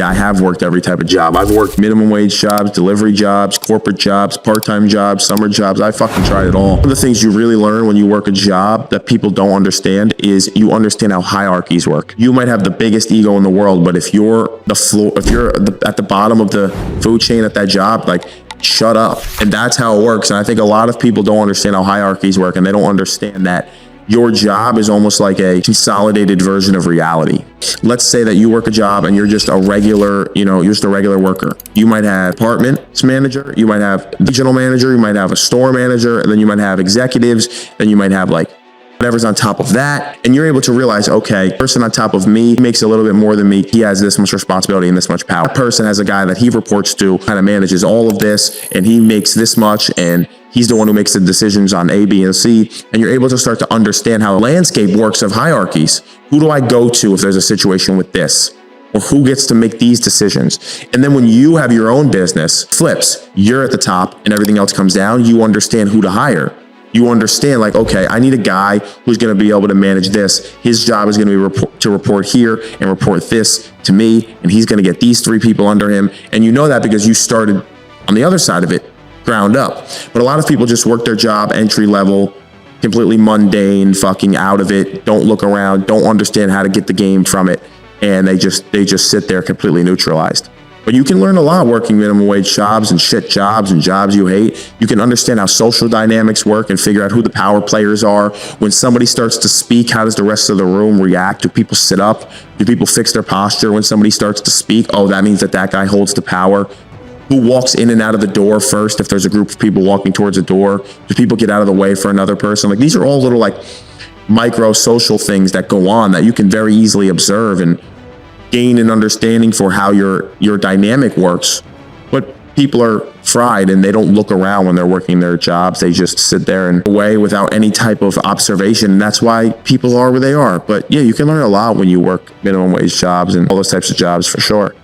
Yeah, I have worked every type of job. I've worked minimum wage jobs, delivery jobs, corporate jobs, part-time jobs, summer jobs. I fucking tried it all. One of the things you really learn when you work a job that people don't understand is you understand how hierarchies work. You might have the biggest ego in the world, but if you're at the bottom of the food chain at that job, like, shut up. And that's how it works. And I think a lot of people don't understand how hierarchies work, and they don't understand that your job is almost like a consolidated version of reality. Let's say that you work a job and you're just a regular, you're just a regular worker. You might have departments manager, you might have regional manager, you might have a store manager, and then you might have executives, then you might have like whatever's on top of that. And you're able to realize, okay, person on top of me makes a little bit more than me. He has this much responsibility and this much power. That person has a guy that he reports to, kind of manages all of this, and he makes this much, and he's the one who makes the decisions on A, B, and C. And you're able to start to understand how the landscape works of hierarchies. Who do I go to if there's a situation with this? Or who gets to make these decisions? And then when you have your own business, flips, you're at the top and everything else comes down, you understand who to hire. You understand, like, okay, I need a guy who's going to be able to manage this. His job is going to be to report here and report this to me, and he's going to get these 3 people under him. And you know that because you started on the other side of it, ground up. But a lot of people just work their job entry level, completely mundane, fucking out of it, don't look around, don't understand how to get the game from it, and they just sit there completely neutralized. But you can learn a lot working minimum wage jobs and shit jobs and jobs you hate. You can understand how social dynamics work and figure out who the power players are. When somebody starts to speak, how does the rest of the room react? Do people sit up? Do people fix their posture when somebody starts to speak? Oh, that means that guy holds the power. Who walks in and out of the door first if there's a group of people walking towards a door? Do people get out of the way for another person? Like, these are all little like micro social things that go on that you can very easily observe and gain an understanding for how your dynamic works. But people are fried and they don't look around when they're working their jobs. They just sit there and away without any type of observation. And that's why people are where they are. But yeah, you can learn a lot when you work minimum wage jobs and all those types of jobs for sure.